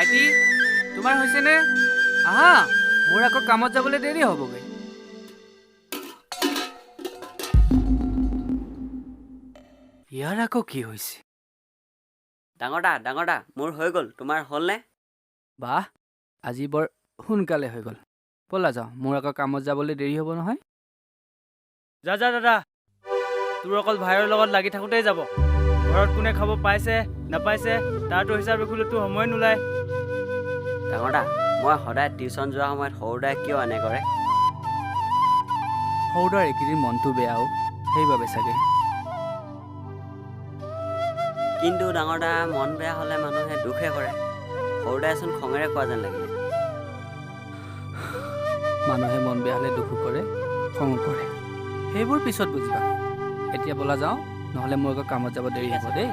ভাইটি তোমাৰ হৈছেনে? আহা, মোৰ আকৌ কামত যাবলৈ দেৰি হ'বগৈ। ইয়াৰ আকৌ কি হৈছে? ডাঙৰ দা মোৰ হৈ গ'ল, তোমাৰ হ'লনে? বাহ, আজি বৰ সোনকালে হৈ গ'ল। ব'লা যাওঁ, মোৰ আকৌ কামত যাবলৈ দেৰি হ'ব নহয়। যা দাদা, তোৰ অকল ভাইৰ লগত লাগি থাকোঁতেই যাব। ঘৰত কোনে খাব পাইছে নাপাইছে তাৰতো হিচাপ ৰাখিবলৈ তোৰ সময় নোলায়। ডাঙৰ দা, মই সদায় টিউশ্যন যোৱা সময়ত সৰুদাই কিয় এনে কৰে? সৰুদাৰ এইকেইদিন মনটো বেয়াও, সেইবাবে চাগে। কিন্তু ডাঙৰ দা, মন বেয়া হ'লে মানুহে দুখহে কৰে। সৰুদাইচোন খঙেৰে কোৱা যেন লাগিলে। মানুহে মন বেয়া হ'লে দুখো কৰে, খঙো কৰে। সেইবোৰ পিছত বুজিবা। এতিয়া ব'লা যাওঁ, নহ'লে মোৰ আকৌ কামত যাব দেৰি হ'ব দেই।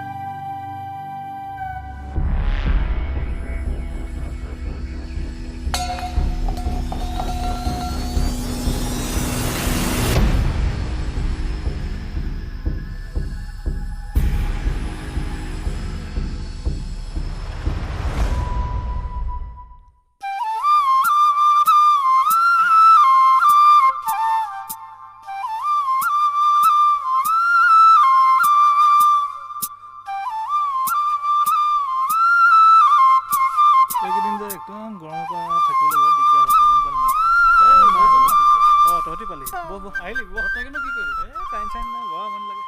এইকেইদিন যে একদম গৰমৰ পৰা থাকিবলৈ বৰ দিগদাৰ হৈছে, গম পালি নাই? তহঁতি পালি আহিলি কি কৰিলি? কাৰেণ্ট চাইন নাই, বৰ আমনি লাগে।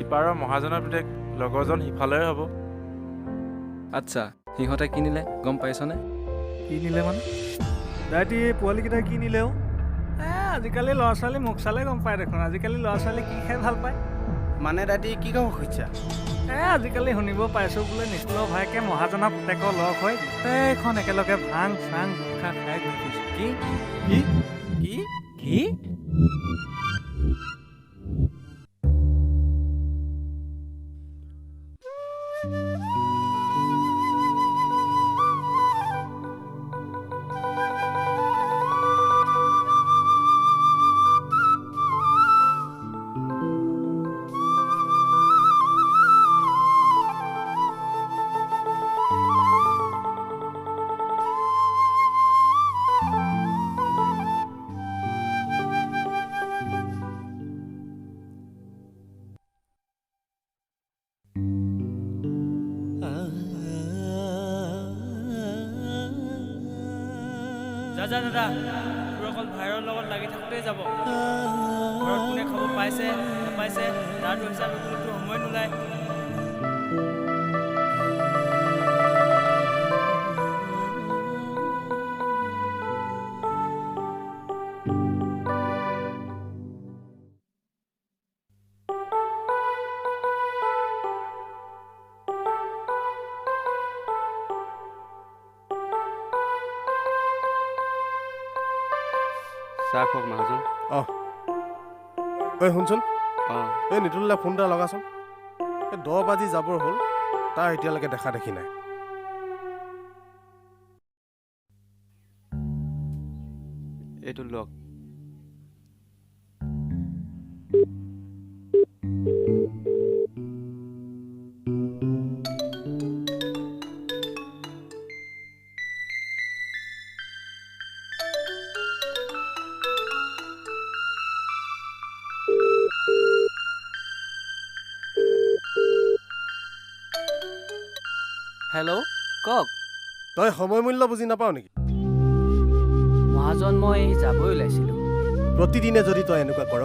ইপাৰৰ মহাজনৰ পিতেক লগৰজন সিফালে হ'ব। আচ্ছা, সিহঁতে কি নিলে গম পাইছনে? কি নিলে মানে? দাইটি পোৱালীকেইটাই কি নিলে অ'? আজিকালি ল'ৰা ছোৱালী মুখ চালে গম পায় দেখোন। আজিকালি ল'ৰা ছোৱালী কি খাই ভাল পায়। মানে দাদী কি ক'ব খুজিছা? আজিকালি শুনিব পাইছোঁ বোলে নিকুলৰ ভাইকে মহাজনৰ পুতেকৰ লগ হৈ গোটেইখন একেলগে ভাং চাং গুটখা খাই ঘূৰি ফুৰিছে। কি কি কি কি? যা দাদা, তোৰ অকল ভাইৰ লগত লাগি থাকোঁতেই যাব। ঘৰত কোনে খাব পাইছে নাপাইছে তাৰতো হিচাপ ৰাখিবলৈ তোৰ সময় নোলায়। চাহ খুৱাওক মহাজন। ঐ শুনচোন, অঁ এই নিতুললৈ ফোন এটা লগাচোন। এই 10 বাজি যাবৰ হ'ল, তাৰ এতিয়ালৈকে দেখা দেখি নাই। এইটো লওক। হেল্ল', কওক। তই সময় মূল্য বুজি নাপাৱ নেকি? মহাজন, মই যাবই ওলাইছিলোঁ। প্ৰতিদিনে যদি তই এনেকুৱা কৰ,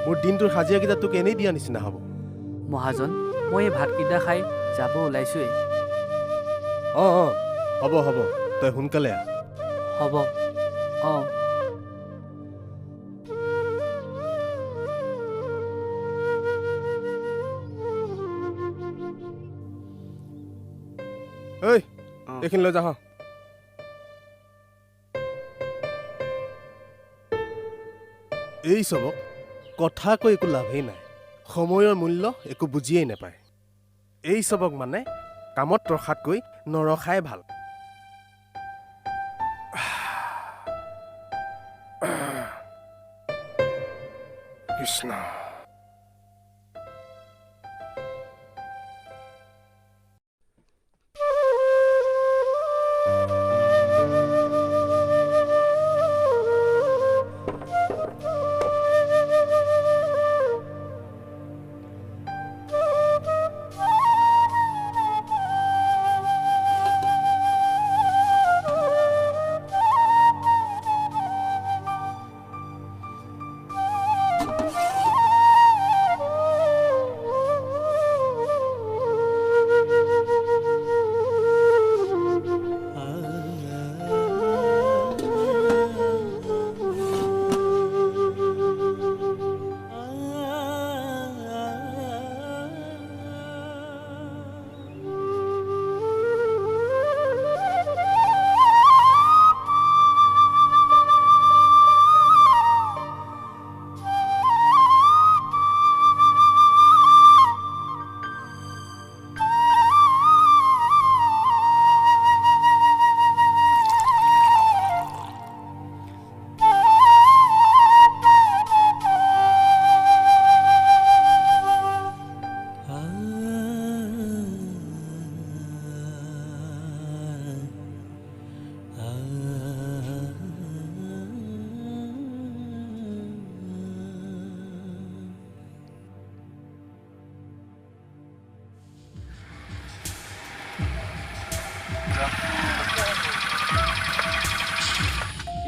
মোৰ দিনটোৰ হাজিৰাকেইটা তোক এনেই দিয়া নিচিনা হ'ব। মহাজন, মই এই ভাতকেইটা খাই যাব ওলাইছোৱেই। অঁ হ'ব, তই সোনকালে আহ। হ'ব। অঁ। ঐ অঁ। এইখিনি লৈ যাওঁ এই চবক কথা কৈ একো লাভেই নাই সময়ৰ মূল্য একো বুজিয়েই নাপায় এই চবক মানে কামত ৰখাতকৈ নৰখাই ভাল কৃষ্ণ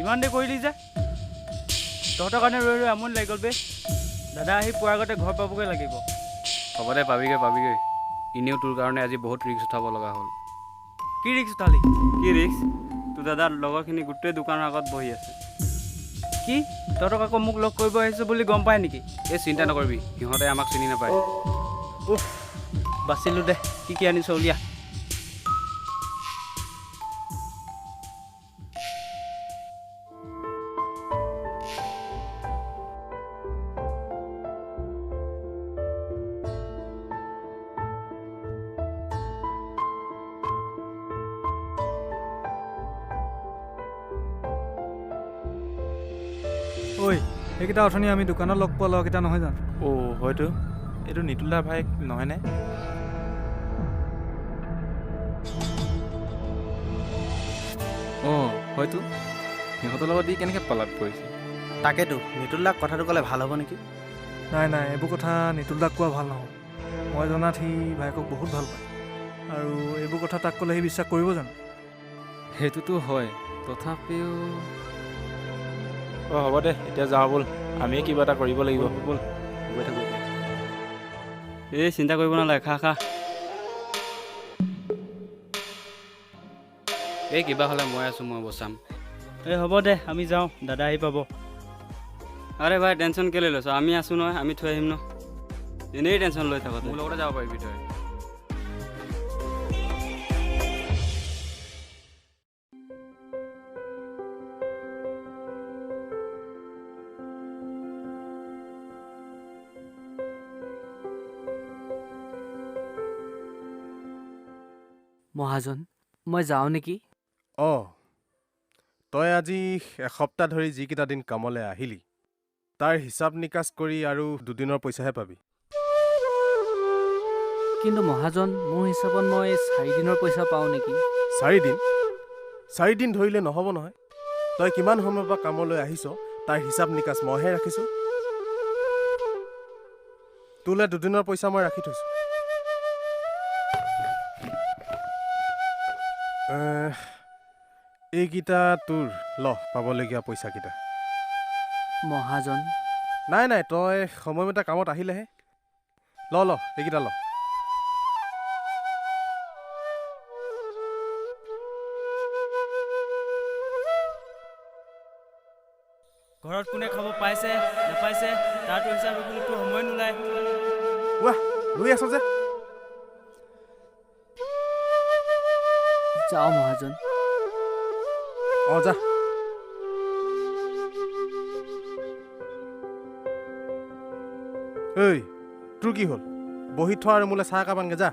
ইমান দেৰি কৰিলি যে তহঁতৰ কাৰণে ৰৈ ৰৈ আমনি লাগি গ'ল বে দাদা আহি পোৱাৰ আগতে ঘৰ পাবগৈ লাগিব হ'ব দে পাবিগৈ এনেও তোৰ কাৰণে আজি বহুত ৰিক্স উঠাব লগা হ'ল কি ৰিক্স উঠালি কি ৰিক্স তোৰ দাদাৰ লগৰখিনি গোটেই দোকানৰ আগত বহি আছে কি তহঁতক আকৌ মোক লগ কৰিব আহিছোঁ বুলি গম পায় নেকি এই চিন্তা নকৰিবি সিহঁতে আমাক চিনি নাপায় উফ বাচিলোঁ দে কি আনিছ উলিয়া ঐ এইকেইটা অথনি আমি দোকানত লগ পোৱা লগকেইটা নহয় জানো অ' হয়তো এইটো নিতুলদা ভাইক নহয়নে অঁ হয়তো সিহঁতৰ লগত দি কেনেকৈ পালাত পৰিছে তাকেতো নিতুল দাক কথাটো ক'লে ভাল হ'ব নেকি নাই এইবোৰ কথা নিতুল দাক কোৱা ভাল নহ'ব মই জনাত সি ভাইকক বহুত ভাল পায় আৰু এইবোৰ কথা তাক ক'লে সি বিশ্বাস কৰিব জানো সেইটোতো হয় তথাপিও অঁ হ'ব দে এতিয়া যাওঁ ব'ল আমিয়ে কিবা এটা কৰিব লাগিব ব'ল গৈ থাকোঁ এই চিন্তা কৰিব নালাগে খা এই কিবা হ'লে মই আছোঁ মই বচাম এই হ'ব দে আমি যাওঁ দাদা আহি পাব আৰে ভাই টেনশ্যন কেলৈ লৈছ আমি আছোঁ নহয় আমি থৈ আহিম ন এনেই টেনশ্যন লৈ থাক তই মোৰ লগতে যাব পাৰিবি তই মহাজন মই যাওঁ নেকি অঁ তই আজি এসপ্তাহ ধৰি যিকেইটা দিন কামলৈ আহিলি তাৰ হিচাপ নিকাচ কৰি আৰু দুদিনৰ পইচাহে পাবি কিন্তু মহাজন মোৰ হিচাপত মই 4 দিনৰ পইচা পাওঁ নেকি 4 দিন ধৰিলে নহ'ব নহয় তই কিমান সময়ৰ পৰা কামলৈ আহিছ তাৰ হিচাপ নিকাচ মইহে ৰাখিছোঁ তোলৈ 2 দিনৰ পইচা মই ৰাখি থৈছোঁ এইকেইটা তোৰ ল পাবলগীয়া পইচাকেইটা মহাজন নাই তই সময়মতে কামত আহিলেহে ল এইকেইটা ল ঘৰত কোনে খাব পাইছে নাপাইছে তাৰতো হিচাপ ৰাখিবলৈতো সময় নোলায় ৱাহ লৈ আছ যে যাওঁ মহাজন। অঁ যা। ঐ তোৰ কি হ'ল? বহি থোৱা আৰু মোলৈ চাহ একাপ আনগে যা।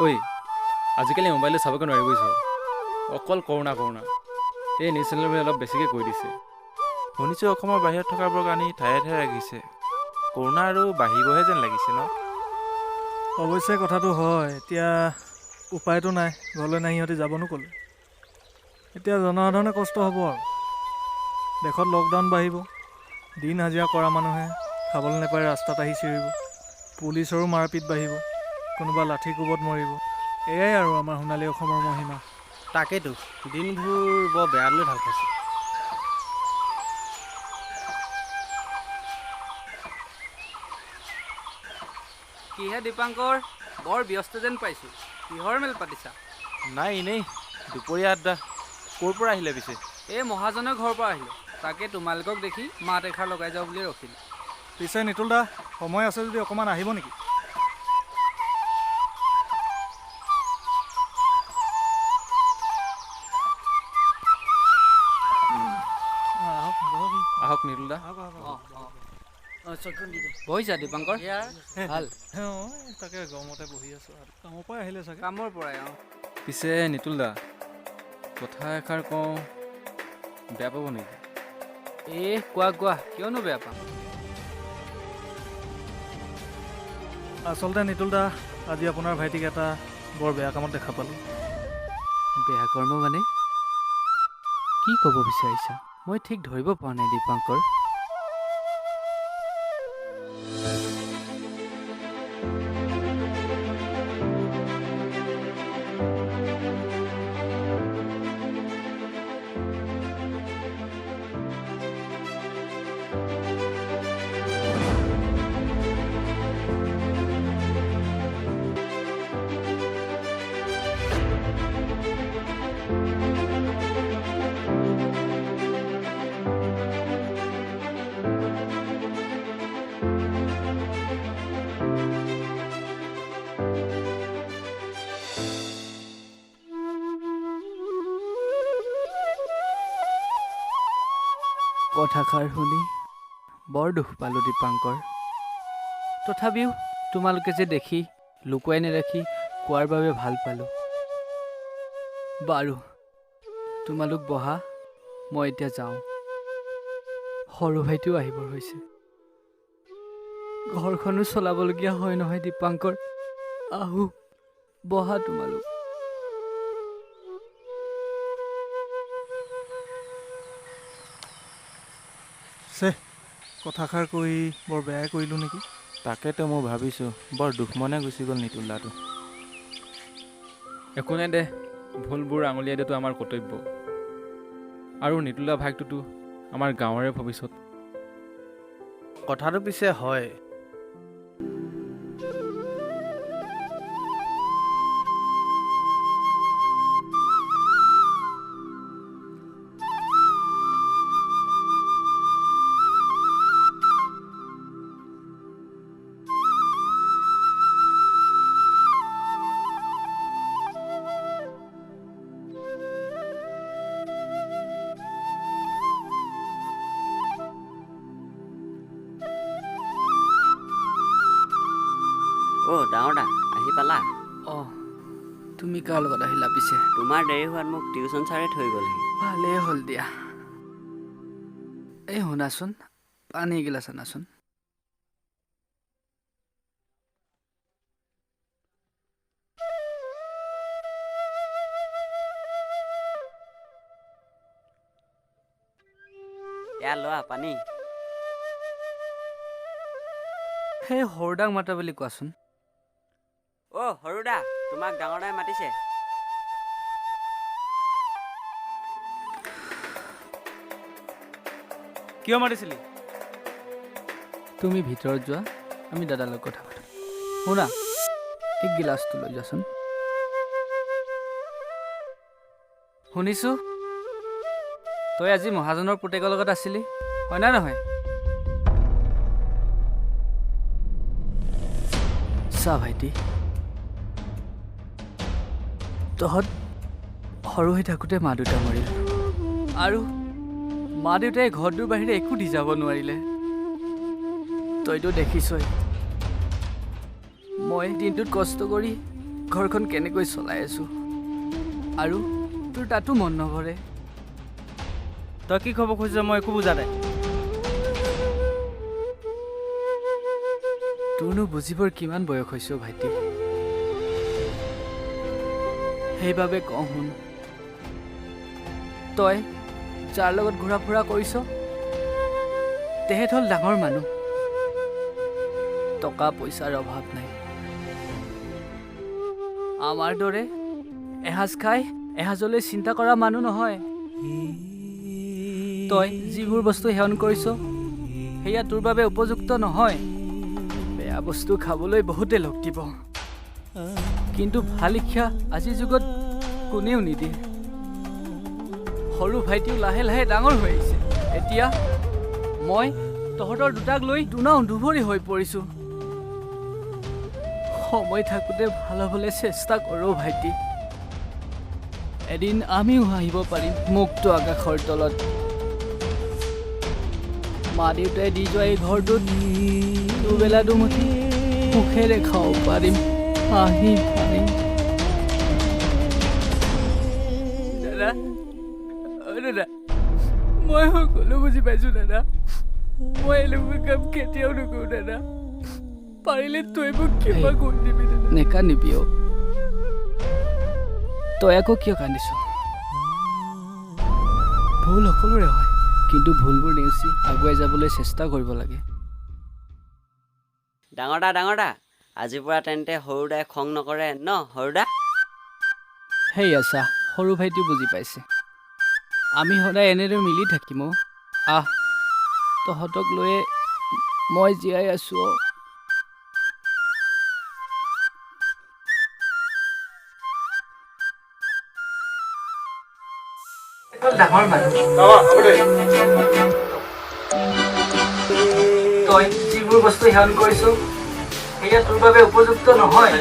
ঐ আজিকালি মোবাইলটো চাবকৈ নোৱাৰি বুজিছ। অকল কৰোণা কৰোণা। এই নিউজ চেনেলবোৰে অলপ বেছিকৈ কৈ দিছে। শুনিছোঁ অসমৰ বাহিৰত থকাবোৰক আনি ঠায়ে ঠায়ে ৰাখিছে। কৰোণা আৰু বাঢ়িবহে যেন লাগিছে ন? অৱশ্যে কথাটো হয়। এতিয়া উপায়তো নাই, ঘৰলৈ নাই সিহঁতি যাবনো ক'লে। এতিয়া জনসাধাৰণে কষ্ট হ'ব আৰু। দেশত লকডাউন বাঢ়িব, দিন হাজিৰা কৰা মানুহে খাবলৈ নাপায় ৰাস্তাত আহি চিঞৰিব, পুলিচৰো মাৰপিট বাঢ়িব, কোনোবা লাঠি কোবত মৰিব। এয়াই আৰু আমাৰ সোণালী অসমৰ মহিমা। তাকেইতো দিনবোৰ বৰ বেয়ালৈ ঢাল খাইছে। কিহে দীপাংকৰ, বৰ ব্যস্ত যেন পাইছোঁ। কিহৰ মেল পাতিছা? নাই এনেই দুপৰীয়া আড্ডা। ক'ৰ পৰা আহিলে পিছে? এই মহাজনৰ ঘৰৰ পৰা আহিলোঁ। তাকে তোমালোকক দেখি মাত এষাৰ লগাই যাওঁ বুলি ৰখিলোঁ। পিছে নিতুল দা, সময় আছে যদি অকণমান আহিব নেকি? আহক বহক। আহক নিতুল দা। বহিছা দীপাংকৰ? ভাল। তাকে গৰমতে বহি আছোঁ আৰু। কামৰ পৰা আহিলে চাগে? কামৰ পৰাই পিছে নিতুল দা, কথা এষাৰ কওঁ, বেয়া পাব নেকি? কোৱা কোৱা, কিয়নো বেয়া পাম। আচলতে নিতুল দা, আজি আপোনাৰ ভাইটিক এটা বৰ বেয়া কামত দেখা পালোঁ। বেয়া কৰ্ম মানে কি ক'ব বিচাৰিছা? মই ঠিক ধৰিব পৰা নাই দীপাংকৰ। কথাষাৰ শুনি বৰ দুখ পালোঁ দীপাংকৰ। তথাপিও তোমালোকে যে দেখি লুকুৱাই নেৰাখি কোৱাৰ বাবে ভাল পালোঁ। বাৰু তোমালোক বহা, মই এতিয়া যাওঁ। সৰু ভাইটিও আহিবৰ হৈছে। ঘৰখনো চলাবলগীয়া হয় নহয় দীপাংকৰ। আহো, বহা তোমালোক। কথাষাৰ কৈ বৰ বেয়াই কৰিলোঁ নেকি? তাকেতো মই ভাবিছোঁ, বৰ দুখমনে গুচি গ'ল নিতুল দাটো। একো নাই দে, ভুলবোৰ আঙুলিয়াই দিয়াটো আমাৰ কৰ্তব্য। আৰু নিতুল দা ভাইকটোতো আমাৰ গাঁৱৰে ভৱিষ্যত। কথাটো পিছে হয়। ডাঙৰ দা আহি পালা? তুমি কাৰ লগত আহিলা পিছে? তোমাৰ দেৰি হোৱাত মোক টিউচন ছাৰে থৈ গ'লহি। ভালেই হ'ল দিয়া। এই শুনাচোন, পানী এগিলাচ আনাচোন। এয়া লোৱা পানী। সেই সৰুদাক মাতা বুলি কোৱাচোন। অ' সৰুদা, তোমাক ডাঙৰ দাই মাতিছে। কিয় মাতিছিলি? তুমি ভিতৰত যোৱা, আমি দাদাৰ লগত কথা পাতিম। শুনা, এক গিলাচটো লৈ যোৱাচোন। শুনিছোঁ তই আজি মহাজনৰ পুতেকৰ লগত আছিলি, হয় না নহয়? চা ভাইটি, তহঁত সৰু হৈ থাকোঁতে মা দেউতা মৰিল, আৰু মা দেউতাই ঘৰটোৰ বাহিৰে একো দি যাব নোৱাৰিলে। তইতো দেখিছই মই দিনটোত কষ্ট কৰি ঘৰখন কেনেকৈ চলাই আছোঁ, আৰু তোৰ তাতো মন নভৰে। তই কি খবৰ খুজিছ মই একো বুজা নাই। তোৰনো বুজিবৰ কিমান বয়স হৈছে ভাইটি? সেইবাবে কওঁ শুন, তই যাৰ লগত ঘূৰা ফুৰা কৰিছ তেহেঁত হ'ল ডাঙৰ মানুহ, টকা পইচাৰ অভাৱ নাই। আমাৰ দৰে এসাঁজ খাই এসাঁজলৈ চিন্তা কৰা মানুহ নহয়। তই যিবোৰ বস্তু সেৱন কৰিছ সেয়া তোৰ বাবে উপযুক্ত নহয়। বেয়া বস্তু খাবলৈ বহুতে লগ দিব, কিন্তু ভাল শিক্ষা আজিৰ যুগত কোনেও নিদিয়ে। সৰু ভাইটিও লাহে লাহে ডাঙৰ হৈ আহিছে। এতিয়া মই তহঁতৰ দুটাক লৈ দুনাও দুভৰি হৈ পৰিছোঁ। সময় থাকোঁতে ভাল হ'বলৈ চেষ্টা কৰোঁ ভাইটি। এদিন আমিও আহিব পাৰিম মুক্ত আকাশৰ তলত। মা দেউতাই দি যোৱা এই ঘৰটোত দুবেলা দুমুঠি মুখেৰে খাব পাৰিম, হাঁহি পাৰিম। দাদা, দাদা, মই সকলো বুজি পাইছোঁ দাদা। মই এনেকুৱা কাম কেতিয়াও নকৰোঁ দাদা। পাৰিলে তই মোক কিবা কৰি দিবি দাদা। নেকান্দিবি অ'। তই আকৌ কিয় কান্দিছ? ভুল সকলোৰে হয়, কিন্তু ভুলবোৰ নেওচি আগুৱাই যাবলৈ চেষ্টা কৰিব লাগে। ডাঙৰ দা, আজিৰ পৰা তেন্তে সৰুদাই খং নকৰে ন সৰুদা? সেয়া চা, সৰু ভাইটিও বুজি পাইছে। আমি সদায় এনেদৰে মিলি থাকিম অ'। আহ, তহঁতক লৈয়ে মই জীয়াই আছোঁ অ'। ডাঙৰ মানুহ, তই যিবোৰ বস্তু সেৱন কৰিছ সেয়া তোৰ বাবে উপযুক্ত নহয়।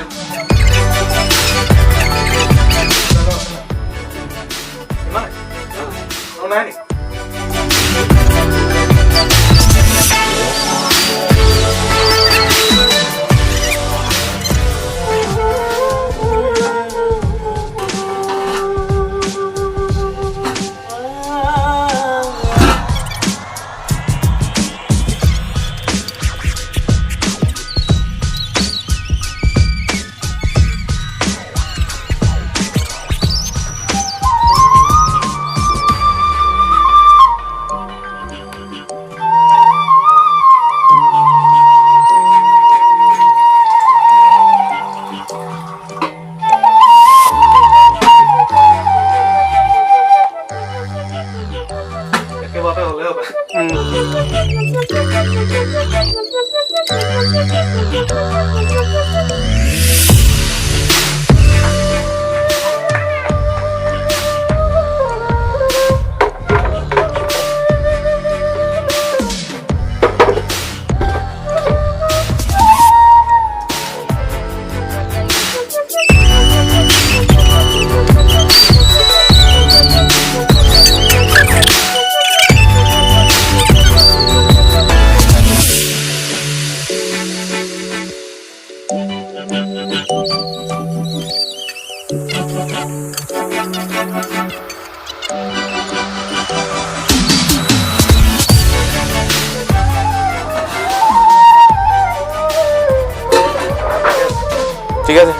ঠিক আছে।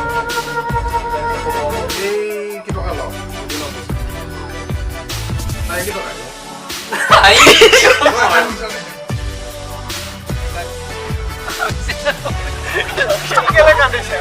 কেলে কান্দিছে